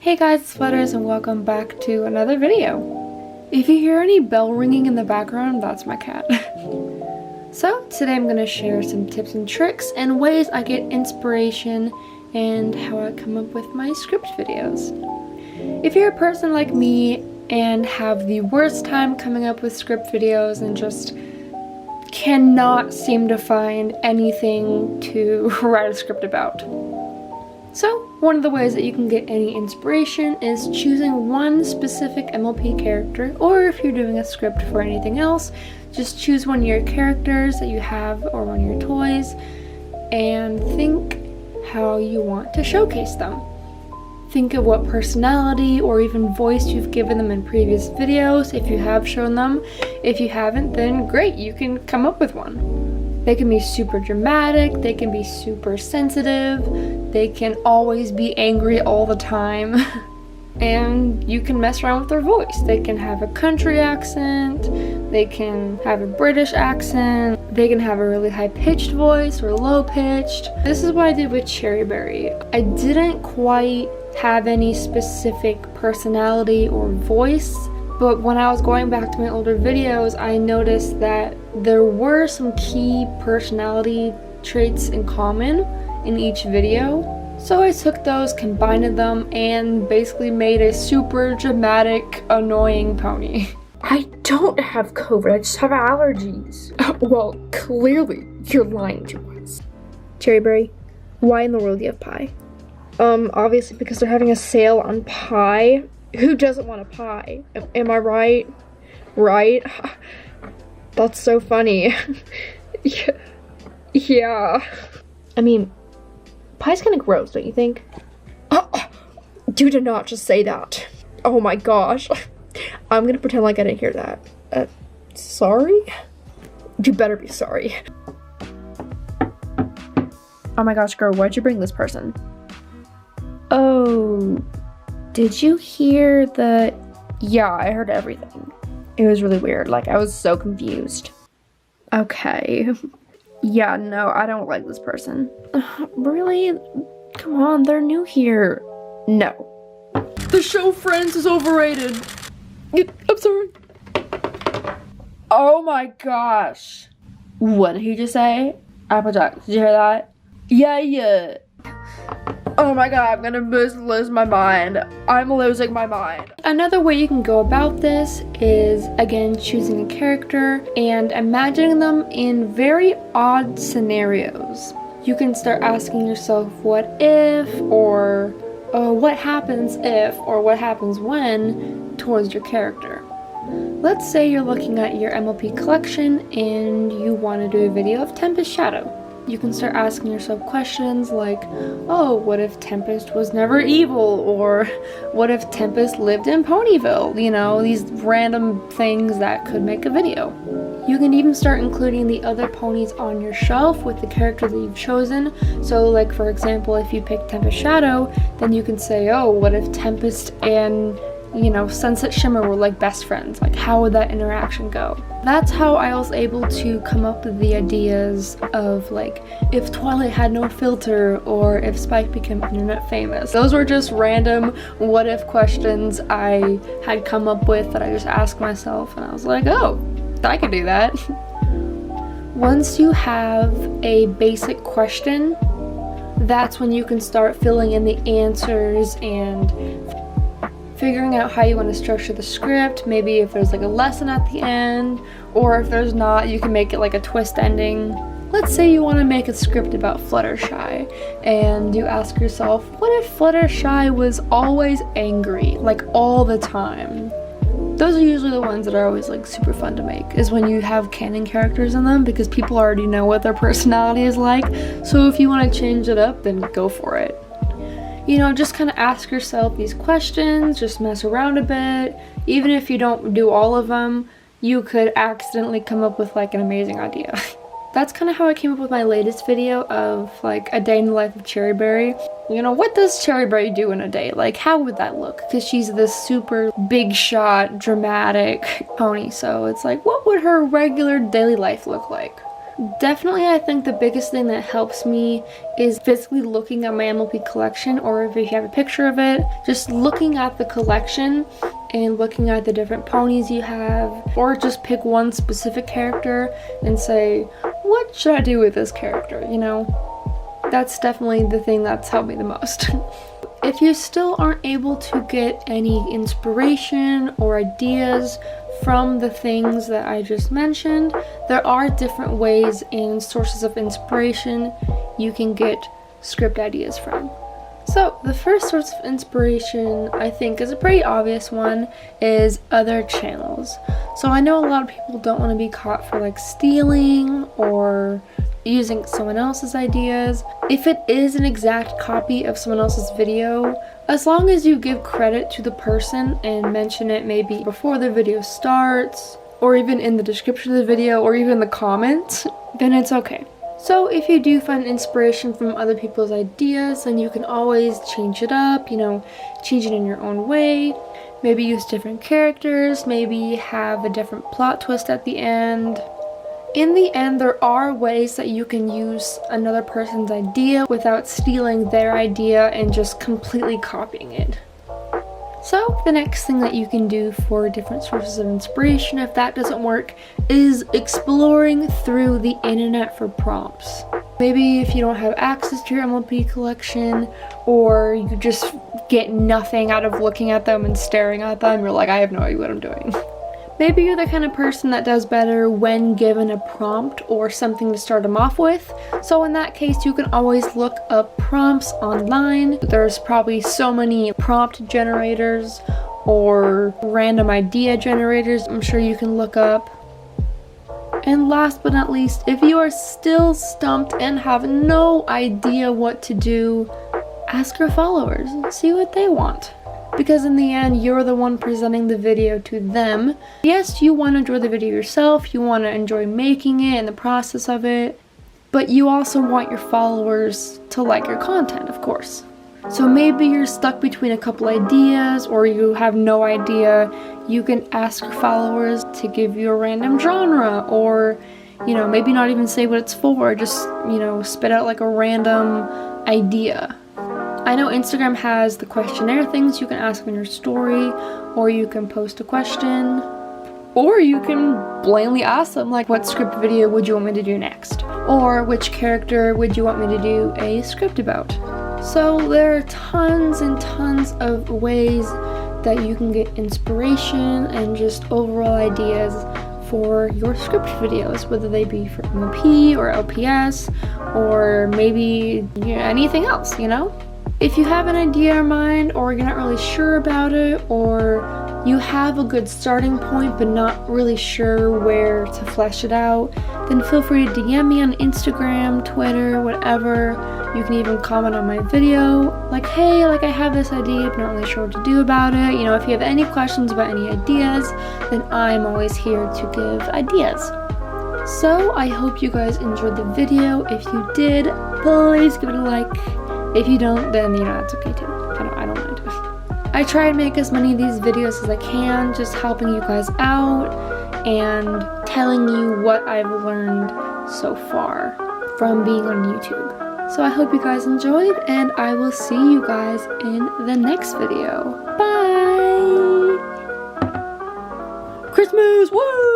Hey guys, it's Flutters and welcome back to another video. If you hear any bell ringing in the background, that's my cat. So today I'm going to share some tips and tricks and ways I get inspiration and how I come up with my script videos. If you're a person like me and have the worst time coming up with script videos and just cannot seem to find anything to write a script about. So, one of the ways that you can get any inspiration is choosing one specific MLP character, or if you're doing a script for anything else, just choose one of your characters that you have or one of your toys and think how you want to showcase them. Think of what personality or even voice you've given them in previous videos if you have shown them. If you haven't, then great, you can come up with one. They can be super dramatic, they can be super sensitive, they can always be angry all the time, and you can mess around with their voice. They can have a country accent, they can have a British accent, they can have a really high-pitched voice or low-pitched. This is what I did with Cherry Berry. I didn't quite have any specific personality or voice, but when I was going back to my older videos, I noticed that there were some key personality traits in common in each video. So I took those, combined them, and basically made a super dramatic, annoying pony. I don't have COVID, I just have allergies. Well, clearly, you're lying to us. Cherry Berry, why in the world do you have pie? Obviously because they're having a sale on pie. Who doesn't want a pie? Am I right? Right? That's so funny. Yeah. I mean, pie's kind of gross, don't you think? You did not just say that. Oh my gosh. I'm gonna pretend like I didn't hear that. Sorry? You better be sorry. Oh my gosh, girl, why'd you bring this person? Oh, did you hear the... Yeah, I heard everything. It was really weird, like I was so confused. Okay. Yeah, no, I don't like this person. Really? Come on, they're new here. No. The show Friends is overrated. I'm sorry. Oh my gosh. What did he just say? Applejack, did you hear that? Yeah. Oh my god, I'm gonna lose my mind. I'm losing my mind. Another way you can go about this is, again, choosing a character and imagining them in very odd scenarios. You can start asking yourself, what if, or what happens if, or what happens when, towards your character. Let's say you're looking at your MLP collection and you want to do a video of Tempest Shadow. You can start asking yourself questions like, oh, what if Tempest was never evil? Or what if Tempest lived in Ponyville? You know, these random things that could make a video. You can even start including the other ponies on your shelf with the character that you've chosen. So like, for example, if you pick Tempest Shadow, then you can say, oh, what if Tempest and, you know, Sunset Shimmer were like best friends? Like, how would that interaction go? That's how I was able to come up with the ideas of, like, if Twilight had no filter, or if Spike became internet famous. Those were just random what if questions I had come up with that I just asked myself, and I was like, oh, I could do that. Once you have a basic question, that's when you can start filling in the answers and figuring out how you want to structure the script. Maybe if there's like a lesson at the end, or if there's not, you can make it like a twist ending. Let's say you want to make a script about Fluttershy, and you ask yourself, what if Fluttershy was always angry, like all the time? Those are usually the ones that are always like super fun to make, is when you have canon characters in them, because people already know what their personality is like. So if you want to change it up, then go for it. You know, just kind of ask yourself these questions, just mess around a bit. Even if you don't do all of them, you could accidentally come up with like an amazing idea. That's kind of how I came up with my latest video of like a day in the life of Cherry Berry. You know, what does Cherry Berry do in a day? Like, how would that look? Because she's this super big shot, dramatic pony. So it's like, what would her regular daily life look like? Definitely, I think the biggest thing that helps me is physically looking at my MLP collection, or if you have a picture of it, just looking at the collection and looking at the different ponies you have, or just pick one specific character and say, what should I do with this character, you know? That's definitely the thing that's helped me the most. If you still aren't able to get any inspiration or ideas from the things that I just mentioned, there are different ways and sources of inspiration you can get script ideas from. So the first source of inspiration, I think, is a pretty obvious one, is other channels. So I know a lot of people don't want to be caught for like stealing or using someone else's ideas. If it is an exact copy of someone else's video, as long as you give credit to the person and mention it maybe before the video starts, or even in the description of the video, or even the comments, then it's okay. So if you do find inspiration from other people's ideas, then you can always change it up, you know, change it in your own way. Maybe use different characters, maybe have a different plot twist at the end. In the end, there are ways that you can use another person's idea without stealing their idea and just completely copying it. So the next thing that you can do for different sources of inspiration, if that doesn't work, is exploring through the internet for prompts. Maybe if you don't have access to your MLP collection, or you just get nothing out of looking at them and staring at them, you're like, I have no idea what I'm doing. Maybe you're the kind of person that does better when given a prompt or something to start them off with. So in that case, you can always look up prompts online. There's probably so many prompt generators or random idea generators I'm sure you can look up. And last but not least, if you are still stumped and have no idea what to do, ask your followers and see what they want. Because in the end, you're the one presenting the video to them. Yes, you want to enjoy the video yourself, you want to enjoy making it and the process of it, but you also want your followers to like your content, of course. So maybe you're stuck between a couple ideas, or you have no idea. You can ask your followers to give you a random genre, or, you know, maybe not even say what it's for, just, you know, spit out like a random idea. I know Instagram has the questionnaire things you can ask in your story, or you can post a question, or you can blatantly ask them, like, what script video would you want me to do next? Or which character would you want me to do a script about? So there are tons and tons of ways that you can get inspiration and just overall ideas for your script videos, whether they be for MLP or LPS, or maybe anything else, you know? If you have an idea in mind, or you're not really sure about it, or you have a good starting point but not really sure where to flesh it out, then feel free to DM me on Instagram, Twitter, whatever. You can even comment on my video, like, hey, like, I have this idea but not really sure what to do about it. You know, if you have any questions about any ideas, then I'm always here to give ideas. So I hope you guys enjoyed the video. If you did, please give it a like. If you don't, then, you know, that's okay too. I don't mind. I try and make as many of these videos as I can, just helping you guys out and telling you what I've learned so far from being on YouTube. So I hope you guys enjoyed, and I will see you guys in the next video. Bye! Christmas! Woo!